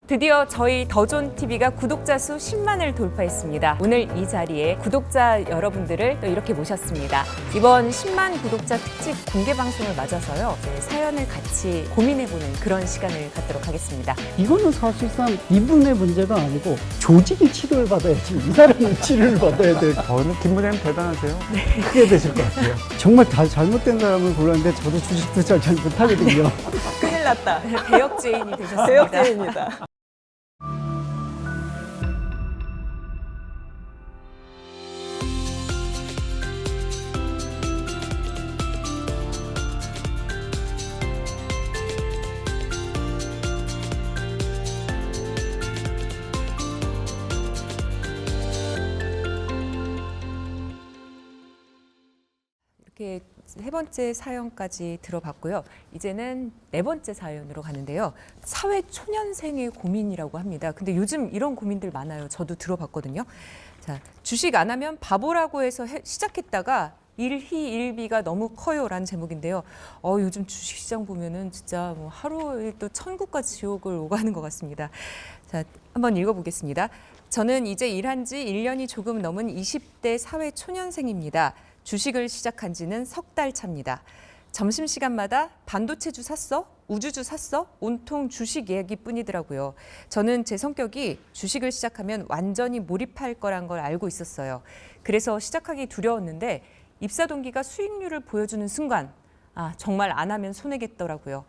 드디어 저희 더존TV가 구독자 수 10만을 돌파했습니다. 오늘 이 자리에 구독자 여러분들을 또 이렇게 모셨습니다. 이번 10만 구독자 특집 공개 방송을 맞아서요. 사연을 같이 고민해보는 그런 시간을 갖도록 하겠습니다. 이거는 사실상 이분의 문제가 아니고 조직이 치료를 받아야지 이 사람은 치료를 받아야 돼. 오늘 김부장님 대단하세요. 크게 되실 것 같아요. 정말 다 잘못된 사람을 골랐는데 저도 주식 투자를 잘 못하거든요. 큰일 났다. 배역죄인이 되셨습니다. 배역죄인이다. 이렇게 세 번째 사연까지 들어봤고요. 이제는 네 번째 사연으로 가는데요. 사회 초년생의 고민이라고 합니다. 근데 요즘 이런 고민들 많아요. 저도 들어봤거든요. 자, 주식 안 하면 바보라고 해서 시작했다가 일희일비가 너무 커요라는 제목인데요. 요즘 주식시장 보면은 진짜 뭐 하루에 또 천국과 지옥을 오가는 것 같습니다. 자, 한번 읽어보겠습니다. 저는 이제 일한 지 1년이 조금 넘은 20대 사회 초년생입니다. 주식을 시작한 지는 석 달 차입니다. 점심시간마다 반도체주 샀어? 우주주 샀어? 온통 주식 이야기뿐이더라고요. 저는 제 성격이 주식을 시작하면 완전히 몰입할 거란 걸 알고 있었어요. 그래서 시작하기 두려웠는데 입사 동기가 수익률을 보여주는 순간 정말 안 하면 손해겠더라고요.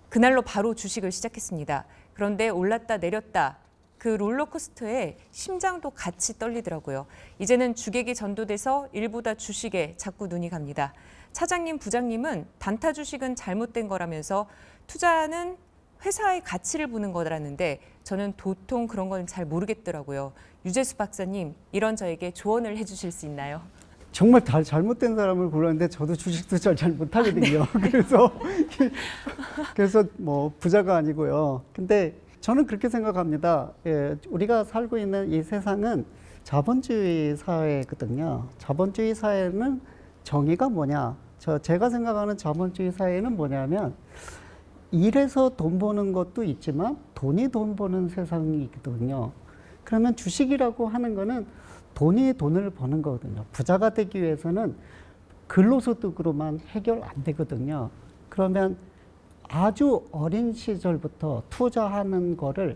그날로 바로 주식을 시작했습니다. 그런데 올랐다 내렸다 그 롤러코스터에 심장도 같이 떨리더라고요. 이제는 주객이 전도돼서 일보다 주식에 자꾸 눈이 갑니다. 차장님, 부장님은 단타 주식은 잘못된 거라면서 투자는 회사의 가치를 보는 거라는데 저는 도통 그런 건 잘 모르겠더라고요. 유재수 박사님, 이런 저에게 조언을 해주실 수 있나요? 정말 다 잘못된 사람을 골랐는데 저도 주식 투자를 잘 못하거든요. 그래서 뭐 부자가 아니고요. 근데 저는 그렇게 생각합니다. 우리가 살고 있는 이 세상은 자본주의 사회거든요. 자본주의 사회는 정의가 뭐냐? 제가 생각하는 자본주의 사회는 뭐냐면 일해서 돈 버는 것도 있지만 돈이 돈 버는 세상이거든요. 그러면 주식이라고 하는 거는 돈이 돈을 버는 거거든요. 부자가 되기 위해서는 근로소득으로만 해결 안 되거든요. 그러면 아주 어린 시절부터 투자하는 거를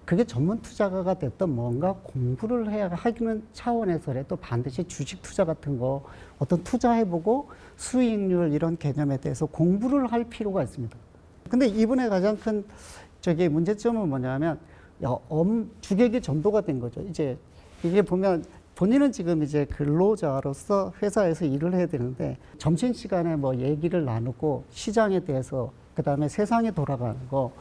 그게 전문 투자가가 됐던 뭔가 공부를 해야 하는 차원에서라도 반드시 주식 투자 같은 거 어떤 투자해보고 수익률 이런 개념에 대해서 공부를 할 필요가 있습니다. 근데 이분의 가장 큰 문제점은 뭐냐면 주객이 전도가 된 거죠. 이제 이게 보면 본인은 지금 이제 근로자로서 회사에서 일을 해야 되는데 점심시간에 뭐 얘기를 나누고 시장에 대해서 그다음에 세상이 돌아가는 거,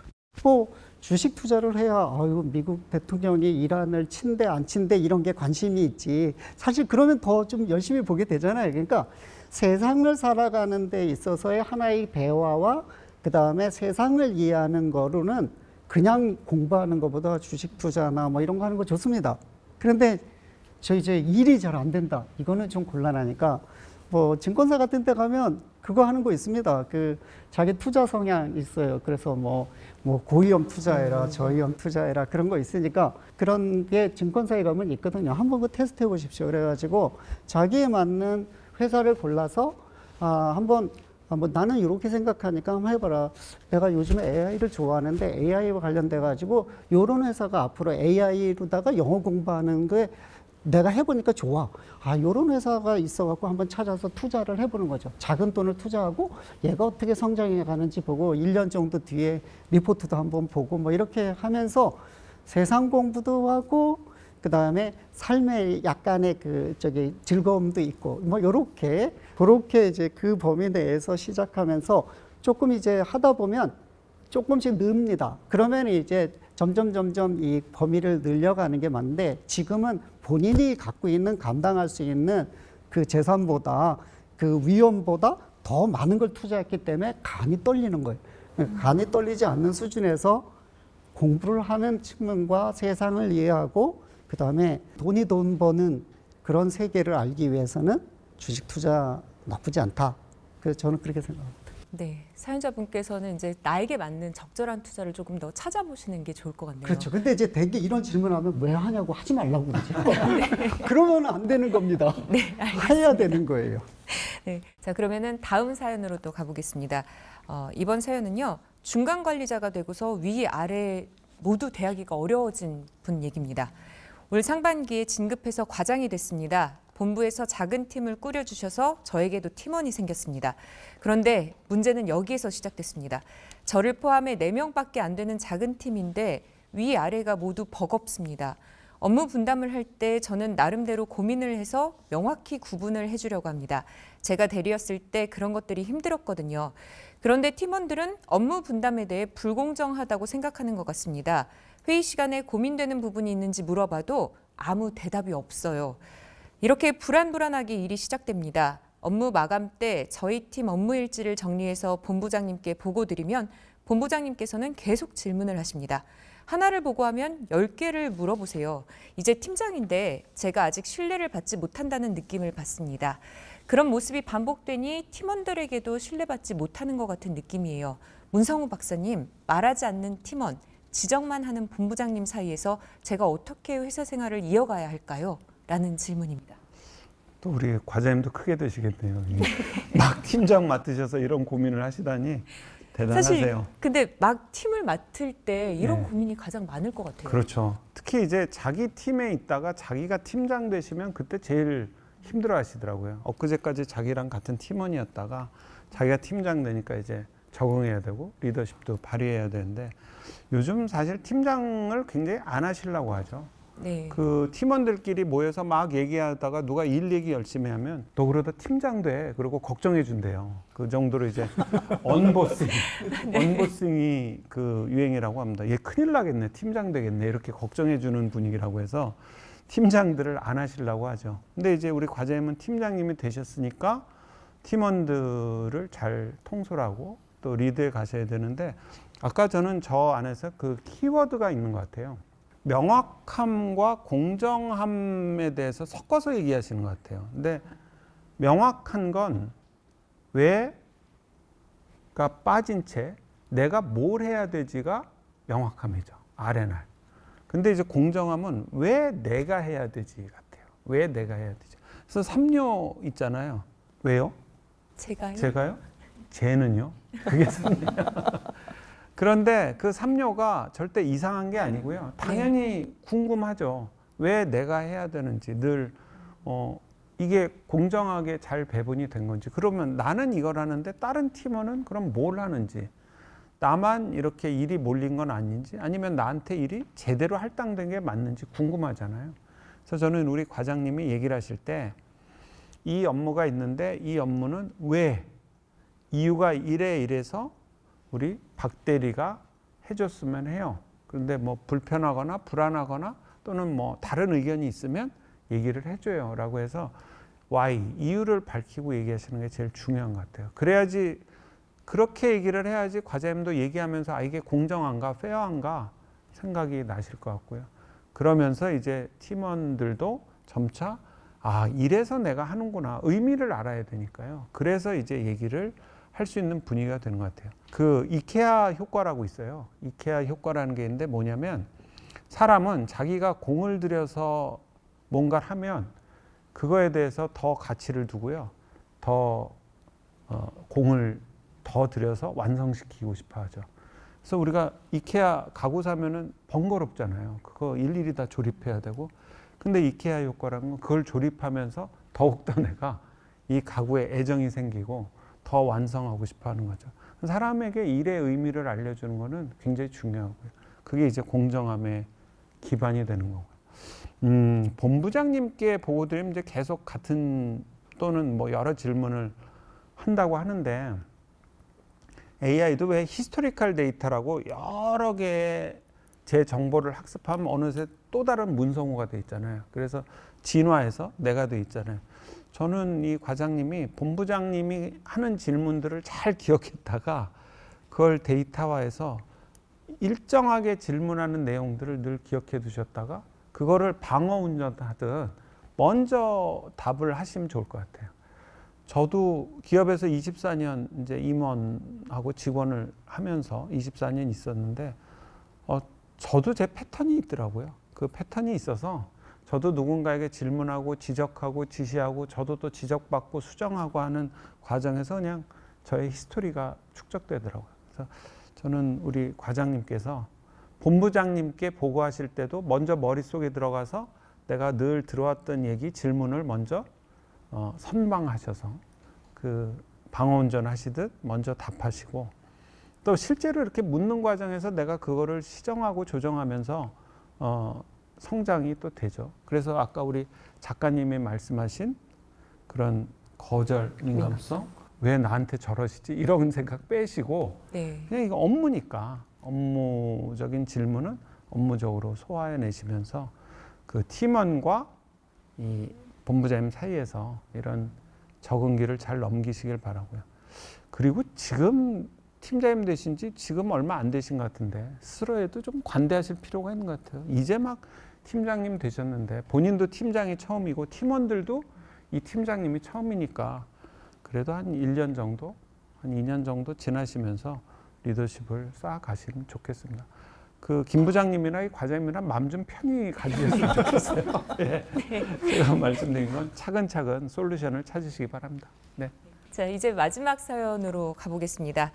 주식 투자를 해야 미국 대통령이 이란을 친대 안 친대 이런 게 관심이 있지. 사실 그러면 더 좀 열심히 보게 되잖아요. 그러니까 세상을 살아가는 데 있어서의 하나의 대화와 그다음에 세상을 이해하는 거로는 그냥 공부하는 것보다 주식 투자나 뭐 이런 거 하는 거 좋습니다. 그런데 저 이제 일이 잘 안 된다. 이거는 좀 곤란하니까 뭐 증권사 같은 데 가면 그거 하는 거 있습니다. 자기 투자 성향 있어요. 그래서 뭐 고위험 투자해라, 저위험 투자해라 그런 거 있으니까 그런 게 증권사에 가면 있거든요. 한번 그 테스트 해보십시오. 그래가지고 자기에 맞는 회사를 골라서 한번 나는 이렇게 생각하니까 한번 해봐라. 내가 요즘에 AI를 좋아하는데 AI와 관련돼 가지고 이런 회사가 앞으로 AI로다가 영어 공부하는 게 내가 해보니까 좋아. 이런 회사가 있어갖고 한번 찾아서 투자를 해보는 거죠. 작은 돈을 투자하고 얘가 어떻게 성장해 가는지 보고 1년 정도 뒤에 리포트도 한번 보고 뭐 이렇게 하면서 세상 공부도 하고 그 다음에 삶의 약간의 즐거움도 있고 뭐 그렇게 이제 그 범위 내에서 시작하면서 조금 이제 하다 보면 조금씩 늡니다. 그러면 이제 점점 이 범위를 늘려가는 게 맞는데 지금은 본인이 갖고 있는 감당할 수 있는 그 재산보다 그 위험보다 더 많은 걸 투자했기 때문에 간이 떨리는 거예요. 간이 떨리지 않는 수준에서 공부를 하는 측면과 세상을 이해하고 그 다음에 돈이 돈 버는 그런 세계를 알기 위해서는 주식 투자 나쁘지 않다. 그래서 저는 그렇게 생각합니다. 네, 사연자분께서는 이제 나에게 맞는 적절한 투자를 조금 더 찾아보시는 게 좋을 것 같네요. 그렇죠. 근데 이제 대개 이런 질문하면 왜 하냐고 하지 말라고 그러죠. 그러면 안 되는 겁니다. 네, 알겠습니다. 해야 되는 거예요. 네, 자 그러면은 다음 사연으로 또 가보겠습니다. 이번 사연은요, 중간 관리자가 되고서 위 아래 모두 대하기가 어려워진 분 얘기입니다. 올 상반기에 진급해서 과장이 됐습니다. 본부에서 작은 팀을 꾸려주셔서 저에게도 팀원이 생겼습니다. 그런데 문제는 여기에서 시작됐습니다. 저를 포함해 4명밖에 안 되는 작은 팀인데 위아래가 모두 버겁습니다. 업무 분담을 할 때 저는 나름대로 고민을 해서 명확히 구분을 해주려고 합니다. 제가 대리였을 때 그런 것들이 힘들었거든요. 그런데 팀원들은 업무 분담에 대해 불공정하다고 생각하는 것 같습니다. 회의 시간에 고민되는 부분이 있는지 물어봐도 아무 대답이 없어요. 이렇게 불안불안하게 일이 시작됩니다. 업무 마감 때 저희 팀 업무 일지를 정리해서 본부장님께 보고드리면 본부장님께서는 계속 질문을 하십니다. 하나를 보고하면 10개를 물어보세요. 이제 팀장인데 제가 아직 신뢰를 받지 못한다는 느낌을 받습니다. 그런 모습이 반복되니 팀원들에게도 신뢰받지 못하는 것 같은 느낌이에요. 문성우 박사님, 말하지 않는 팀원, 지적만 하는 본부장님 사이에서 제가 어떻게 회사 생활을 이어가야 할까요? 라는 질문입니다. 또 우리 과장님도 크게 되시겠네요. 막 팀장 맡으셔서 이런 고민을 하시다니 대단하세요. 사실 근데 막 팀을 맡을 때 이런 네. 고민이 가장 많을 것 같아요. 그렇죠. 특히 이제 자기 팀에 있다가 자기가 팀장 되시면 그때 제일 힘들어 하시더라고요. 엊그제까지 자기랑 같은 팀원이었다가 자기가 팀장 되니까 이제 적응해야 되고 리더십도 발휘해야 되는데 요즘 사실 팀장을 굉장히 안 하시려고 하죠. 네. 그 팀원들끼리 모여서 막 얘기하다가 누가 일 얘기 열심히 하면 너 그러다 팀장 돼. 그리고 걱정해 준대요. 그 정도로 이제 언보싱이 그 유행이라고 합니다. 얘 큰일 나겠네. 팀장 되겠네. 이렇게 걱정해 주는 분위기라고 해서 팀장들을 안 하시려고 하죠. 근데 이제 우리 과장님은 팀장님이 되셨으니까 팀원들을 잘 통솔하고 또 리드해 가셔야 되는데 아까 저는 저 안에서 그 키워드가 있는 것 같아요. 명확함과 공정함에 대해서 섞어서 얘기하시는 것 같아요. 근데 명확한 건 왜가 빠진 채 내가 뭘 해야 되지가 명확함이죠. R&R. 근데 이제 공정함은 왜 내가 해야 되지 같아요. 왜 내가 해야 되지. 그래서 3뇨 있잖아요. 왜요? 제가요? 제가요? 쟤는요? 그게 3뇨. 그런데 그 3뇨가 절대 이상한 게 아니고요. 당연히 궁금하죠. 왜 내가 해야 되는지 늘 이게 공정하게 잘 배분이 된 건지 그러면 나는 이걸 하는데 다른 팀원은 그럼 뭘 하는지 나만 이렇게 일이 몰린 건 아닌지 아니면 나한테 일이 제대로 할당된 게 맞는지 궁금하잖아요. 그래서 저는 우리 과장님이 얘기를 하실 때 이 업무가 있는데 이 업무는 왜 이유가 이래서 우리 박 대리가 해줬으면 해요. 그런데 뭐 불편하거나 불안하거나 또는 뭐 다른 의견이 있으면 얘기를 해줘요. 라고 해서 why, 이유를 밝히고 얘기하시는 게 제일 중요한 것 같아요. 그래야지, 그렇게 얘기를 해야지 과장님도 얘기하면서 이게 공정한가, 페어한가 생각이 나실 것 같고요. 그러면서 이제 팀원들도 점차 이래서 내가 하는구나. 의미를 알아야 되니까요. 그래서 이제 얘기를 할 수 있는 분위기가 되는 것 같아요. 그 이케아 효과라고 있어요. 이케아 효과라는 게 있는데 뭐냐면 사람은 자기가 공을 들여서 뭔가를 하면 그거에 대해서 더 가치를 두고요. 더 공을 더 들여서 완성시키고 싶어 하죠. 그래서 우리가 이케아 가구 사면은 번거롭잖아요. 그거 일일이 다 조립해야 되고. 근데 이케아 효과라는 건 그걸 조립하면서 더욱더 내가 이 가구에 애정이 생기고 더 완성하고 싶어 하는 거죠. 사람에게 일의 의미를 알려주는 거는 굉장히 중요하고요. 그게 이제 공정함의 기반이 되는 거고요. 본부장님께 보고 드리면 이제 계속 같은 또는 뭐 여러 질문을 한다고 하는데 AI도 왜 히스토리컬 데이터라고 여러 개의 제 정보를 학습하면 어느새 또 다른 문성호가 돼 있잖아요. 그래서 진화해서 내가 돼 있잖아요. 저는 이 과장님이 본부장님이 하는 질문들을 잘 기억했다가 그걸 데이터화해서 일정하게 질문하는 내용들을 늘 기억해 두셨다가 그거를 방어 운전하듯 먼저 답을 하시면 좋을 것 같아요. 저도 기업에서 24년 이제 임원하고 직원을 하면서 24년 있었는데 저도 제 패턴이 있더라고요. 그 패턴이 있어서 저도 누군가에게 질문하고 지적하고 지시하고 저도 또 지적받고 수정하고 하는 과정에서 그냥 저의 히스토리가 축적되더라고요. 그래서 저는 우리 과장님께서 본부장님께 보고하실 때도 먼저 머릿속에 들어가서 내가 늘 들어왔던 얘기 질문을 먼저 선방하셔서 그 방어운전 하시듯 먼저 답하시고 또 실제로 이렇게 묻는 과정에서 내가 그거를 시정하고 조정하면서 성장이 또 되죠. 그래서 아까 우리 작가님이 말씀하신 그런 거절 민감성, 왜 나한테 저러시지 이런 생각 빼시고 네. 그냥 이거 업무니까 업무적인 질문은 업무적으로 소화해내시면서 그 팀원과 이 본부장님 사이에서 이런 적응기를 잘 넘기시길 바라고요. 그리고 지금 팀장님 되신 지 지금 얼마 안 되신 것 같은데 스스로에도 좀 관대하실 필요가 있는 것 같아요. 이제 막 팀장님 되셨는데 본인도 팀장이 처음이고 팀원들도 이 팀장님이 처음이니까 그래도 한 1년 정도, 한 2년 정도 지나시면서 리더십을 쌓아가시면 좋겠습니다. 그 김 부장님이나 이 과장님이랑 마음 좀 편히 가지셨으면 좋겠어요. 네. 제가 말씀드린 건 차근차근 솔루션을 찾으시기 바랍니다. 네. 자, 이제 마지막 사연으로 가보겠습니다.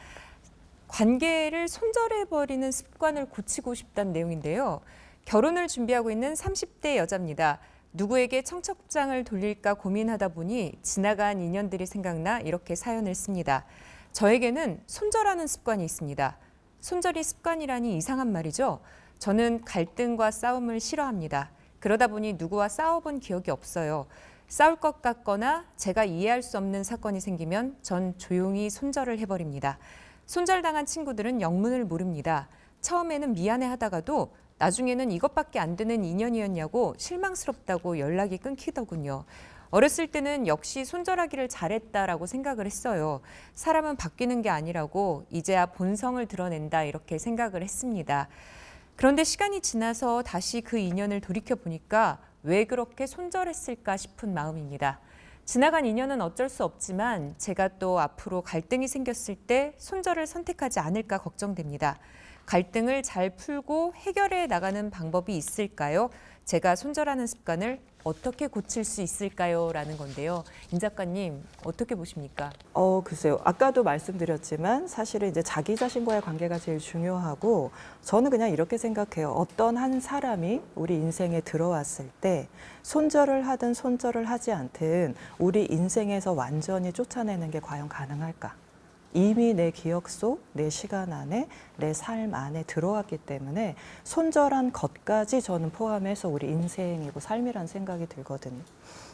관계를 손절해버리는 습관을 고치고 싶다는 내용인데요. 결혼을 준비하고 있는 30대 여자입니다. 누구에게 청첩장을 돌릴까 고민하다 보니 지나간 인연들이 생각나 이렇게 사연을 씁니다. 저에게는 손절하는 습관이 있습니다. 손절이 습관이라니 이상한 말이죠. 저는 갈등과 싸움을 싫어합니다. 그러다 보니 누구와 싸워본 기억이 없어요. 싸울 것 같거나 제가 이해할 수 없는 사건이 생기면 전 조용히 손절을 해버립니다. 손절당한 친구들은 영문을 모릅니다. 처음에는 미안해하다가도 나중에는 이것밖에 안 되는 인연이었냐고 실망스럽다고 연락이 끊기더군요. 어렸을 때는 역시 손절하기를 잘했다라고 생각을 했어요. 사람은 바뀌는 게 아니라고 이제야 본성을 드러낸다 이렇게 생각을 했습니다. 그런데 시간이 지나서 다시 그 인연을 돌이켜보니까 왜 그렇게 손절했을까 싶은 마음입니다. 지나간 인연은 어쩔 수 없지만 제가 또 앞으로 갈등이 생겼을 때 손절을 선택하지 않을까 걱정됩니다. 갈등을 잘 풀고 해결해 나가는 방법이 있을까요? 제가 손절하는 습관을 어떻게 고칠 수 있을까요? 라는 건데요. 임 작가님 어떻게 보십니까? 글쎄요. 아까도 말씀드렸지만 사실은 이제 자기 자신과의 관계가 제일 중요하고 저는 그냥 이렇게 생각해요. 어떤 한 사람이 우리 인생에 들어왔을 때 손절을 하든 손절을 하지 않든 우리 인생에서 완전히 쫓아내는 게 과연 가능할까? 이미 내 기억 속, 내 시간 안에, 내 삶 안에 들어왔기 때문에 손절한 것까지 저는 포함해서 우리 인생이고 삶이라는 생각이 들거든요.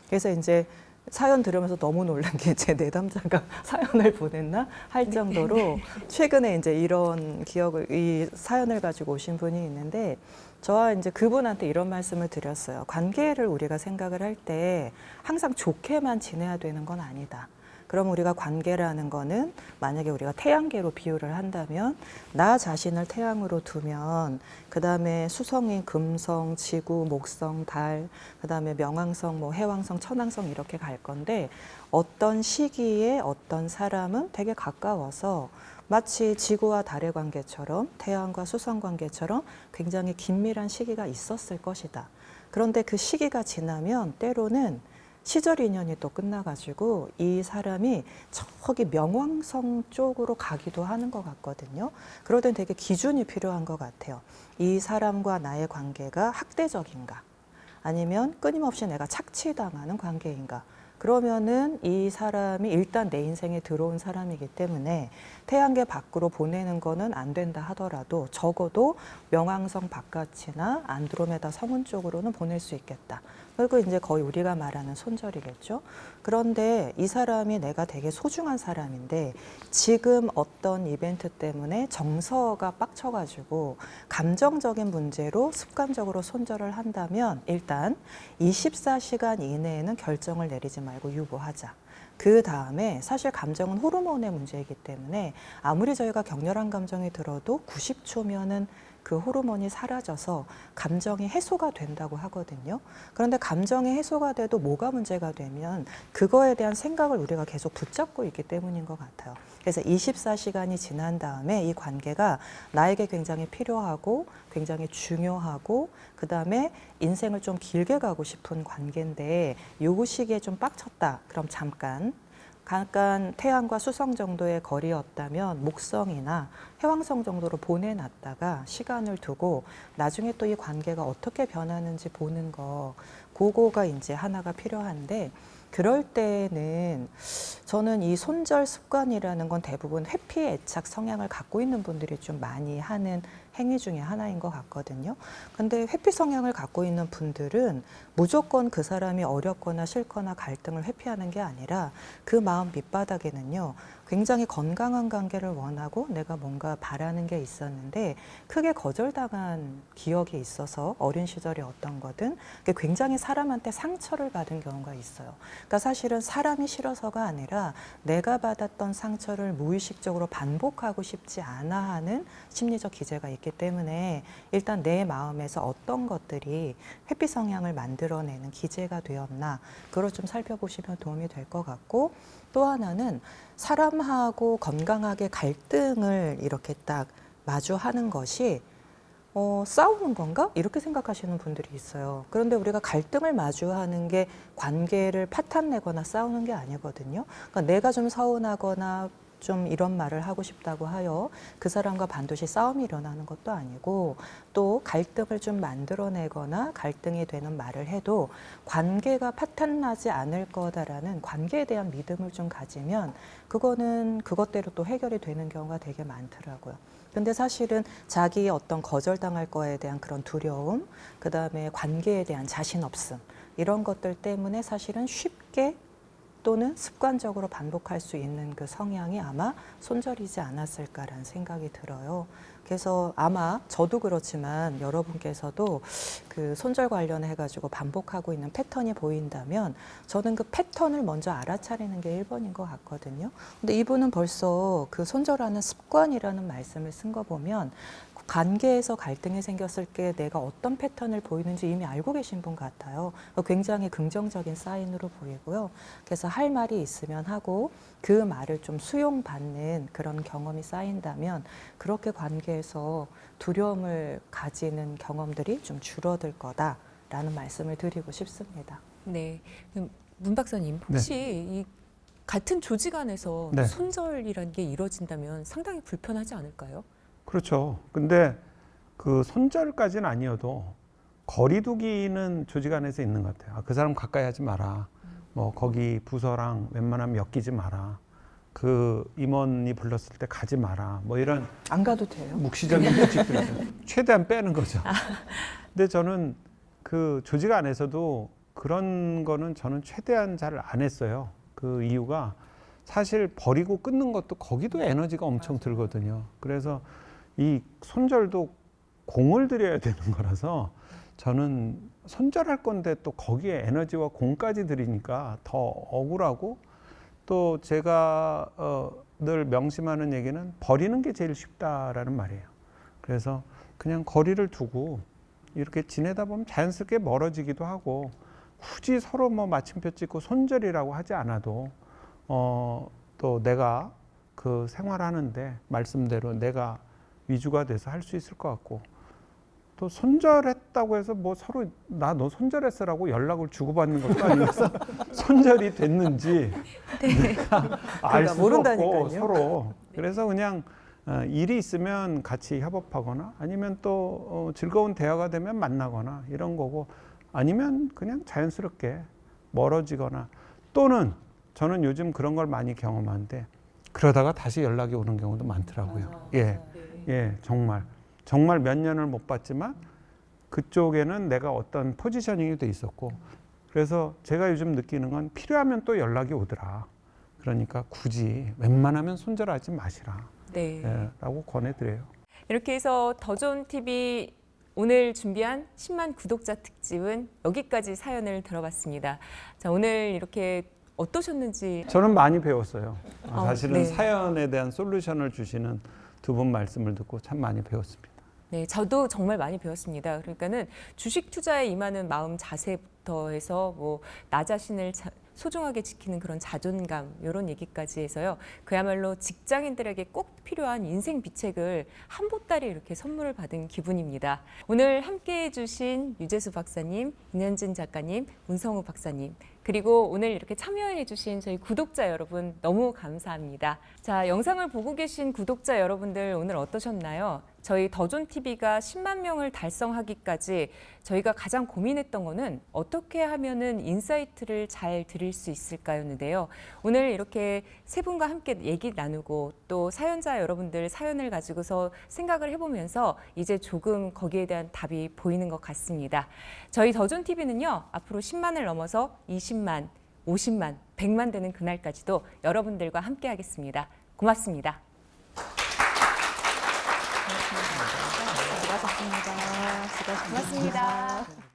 그래서 이제 사연 들으면서 너무 놀란 게 제 내담자가 사연을 보냈나 할 정도로 최근에 이제 이런 기억을, 이 사연을 가지고 오신 분이 있는데 저와 이제 그분한테 이런 말씀을 드렸어요. 관계를 우리가 생각을 할 때 항상 좋게만 지내야 되는 건 아니다. 그럼 우리가 관계라는 거는 만약에 우리가 태양계로 비유를 한다면 나 자신을 태양으로 두면 그다음에 수성인 금성, 지구, 목성, 달, 그다음에 명왕성, 뭐 해왕성, 천왕성 이렇게 갈 건데 어떤 시기에 어떤 사람은 되게 가까워서 마치 지구와 달의 관계처럼 태양과 수성 관계처럼 굉장히 긴밀한 시기가 있었을 것이다. 그런데 그 시기가 지나면 때로는 시절 인연이 또 끝나가지고 이 사람이 저기 명왕성 쪽으로 가기도 하는 것 같거든요. 그럴 땐 되게 기준이 필요한 것 같아요. 이 사람과 나의 관계가 학대적인가? 아니면 끊임없이 내가 착취당하는 관계인가? 그러면은 이 사람이 일단 내 인생에 들어온 사람이기 때문에 태양계 밖으로 보내는 거는 안 된다 하더라도 적어도 명왕성 바깥이나 안드로메다 성운 쪽으로는 보낼 수 있겠다. 그리고 이제 거의 우리가 말하는 손절이겠죠. 그런데 이 사람이 내가 되게 소중한 사람인데 지금 어떤 이벤트 때문에 정서가 빡쳐가지고 감정적인 문제로 습관적으로 손절을 한다면 일단 24시간 이내에는 결정을 내리지 말고 유보하자. 그 다음에 사실 감정은 호르몬의 문제이기 때문에 아무리 저희가 격렬한 감정이 들어도 90초면은 그 호르몬이 사라져서 감정이 해소가 된다고 하거든요. 그런데 감정이 해소가 돼도 뭐가 문제가 되면 그거에 대한 생각을 우리가 계속 붙잡고 있기 때문인 것 같아요. 그래서 24시간이 지난 다음에 이 관계가 나에게 굉장히 필요하고 굉장히 중요하고 그다음에 인생을 좀 길게 가고 싶은 관계인데 요 시기에 좀 빡쳤다. 그럼 잠깐 태양과 수성 정도의 거리였다면 목성이나 해왕성 정도로 보내놨다가 시간을 두고 나중에 또 이 관계가 어떻게 변하는지 보는 거 그거가 이제 하나가 필요한데 그럴 때는 저는 이 손절 습관이라는 건 대부분 회피 애착 성향을 갖고 있는 분들이 좀 많이 하는 행위 중에 하나인 것 같거든요. 근데 회피 성향을 갖고 있는 분들은 무조건 그 사람이 어렵거나 싫거나 갈등을 회피하는 게 아니라 그 마음 밑바닥에는요, 굉장히 건강한 관계를 원하고 내가 뭔가 바라는 게 있었는데 크게 거절당한 기억이 있어서 어린 시절에 어떤 거든 굉장히 사람한테 상처를 받은 경우가 있어요. 그러니까 사실은 사람이 싫어서가 아니라 내가 받았던 상처를 무의식적으로 반복하고 싶지 않아 하는 심리적 기제가 있기 때문에 일단 내 마음에서 어떤 것들이 회피 성향을 만들어내는 기제가 되었나 그걸 좀 살펴보시면 도움이 될 것 같고 또 하나는 사람하고 건강하게 갈등을 이렇게 딱 마주하는 것이 싸우는 건가? 이렇게 생각하시는 분들이 있어요. 그런데 우리가 갈등을 마주하는 게 관계를 파탄내거나 싸우는 게 아니거든요. 그러니까 내가 좀 서운하거나 좀 이런 말을 하고 싶다고 하여 그 사람과 반드시 싸움이 일어나는 것도 아니고 또 갈등을 좀 만들어내거나 갈등이 되는 말을 해도 관계가 파탄나지 않을 거다라는 관계에 대한 믿음을 좀 가지면 그거는 그것대로 또 해결이 되는 경우가 되게 많더라고요. 근데 사실은 자기의 어떤 거절당할 거에 대한 그런 두려움, 그 다음에 관계에 대한 자신 없음, 이런 것들 때문에 사실은 쉽게 또는 습관적으로 반복할 수 있는 그 성향이 아마 손절이지 않았을까라는 생각이 들어요. 그래서 아마 저도 그렇지만 여러분께서도 그 손절 관련해 가지고 반복하고 있는 패턴이 보인다면 저는 그 패턴을 먼저 알아차리는 게 1번인 것 같거든요. 근데 이분은 벌써 그 손절하는 습관이라는 말씀을 쓴 거 보면 관계에서 갈등이 생겼을 때 내가 어떤 패턴을 보이는지 이미 알고 계신 분 같아요. 굉장히 긍정적인 사인으로 보이고요. 그래서 할 말이 있으면 하고 그 말을 좀 수용받는 그런 경험이 쌓인다면 그렇게 관계에서 두려움을 가지는 경험들이 좀 줄어들 거다라는 말씀을 드리고 싶습니다. 네. 그럼 문 박사님 혹시 이 같은 조직 안에서 네. 손절이라는 게 이루어진다면 상당히 불편하지 않을까요? 그렇죠. 근데 그 손절까지는 아니어도 거리두기는 조직 안에서 있는 것 같아요. 그 사람 가까이 하지 마라. 뭐 거기 부서랑 웬만하면 엮이지 마라. 그 임원이 불렀을 때 가지 마라. 뭐 이런 안 가도 돼요? 묵시적인 규칙들이 있어요. 최대한 빼는 거죠. 근데 저는 그 조직 안에서도 그런 거는 저는 최대한 잘 안 했어요. 그 이유가 사실 버리고 끊는 것도 거기도 에너지가 엄청 들거든요. 그래서 이 손절도 공을 들여야 되는 거라서 저는 손절할 건데 또 거기에 에너지와 공까지 들이니까 더 억울하고 또 제가 늘 명심하는 얘기는 버리는 게 제일 쉽다라는 말이에요. 그래서 그냥 거리를 두고 이렇게 지내다 보면 자연스럽게 멀어지기도 하고 굳이 서로 뭐 마침표 찍고 손절이라고 하지 않아도 또 내가 그 생활하는데 말씀대로 내가 위주가 돼서 할 수 있을 것 같고 또 손절했다고 해서 뭐 서로 나 너 손절했어라고 연락을 주고받는 것도 아니어서 손절이 됐는지 내가 알 수도 없고 모른다니까요. 서로 그래서 그냥 일이 있으면 같이 협업하거나 아니면 또 즐거운 대화가 되면 만나거나 이런 거고 아니면 그냥 자연스럽게 멀어지거나 또는 저는 요즘 그런 걸 많이 경험하는데 그러다가 다시 연락이 오는 경우도 많더라고요. 예, 정말 몇 년을 못 봤지만 그쪽에는 내가 어떤 포지셔닝이 돼 있었고 그래서 제가 요즘 느끼는 건 필요하면 또 연락이 오더라. 그러니까 굳이 웬만하면 손절하지 마시라. 네. 예, 라고 권해드려요. 이렇게 해서 더 좋은 TV 오늘 준비한 10만 구독자 특집은 여기까지 사연을 들어봤습니다. 자, 오늘 이렇게 어떠셨는지 저는 많이 배웠어요. 사실은 네. 사연에 대한 솔루션을 주시는 두 분 말씀을 듣고 참 많이 배웠습니다. 네, 저도 정말 많이 배웠습니다. 그러니까는 주식 투자에 임하는 마음 자세부터 해서 뭐 나 자신을 소중하게 지키는 그런 자존감 이런 얘기까지 해서요. 그야말로 직장인들에게 꼭 필요한 인생 비책을 한 보따리 이렇게 선물을 받은 기분입니다. 오늘 함께해 주신 유재수 박사님, 윤현진 작가님, 문성우 박사님 그리고 오늘 이렇게 참여해 주신 저희 구독자 여러분 너무 감사합니다. 자, 영상을 보고 계신 구독자 여러분들 오늘 어떠셨나요? 저희 더존TV가 10만 명을 달성하기까지 저희가 가장 고민했던 거는 어떻게 하면은 인사이트를 잘 드릴 수 있을까였는데요. 오늘 이렇게 세 분과 함께 얘기 나누고 또 사연자 여러분들 사연을 가지고서 생각을 해보면서 이제 조금 거기에 대한 답이 보이는 것 같습니다. 저희 더존TV는요, 앞으로 10만을 넘어서 20만, 50만, 100만 되는 그날까지도 여러분들과 함께 하겠습니다. 고맙습니다. 수고하셨습니다. 고맙습니다.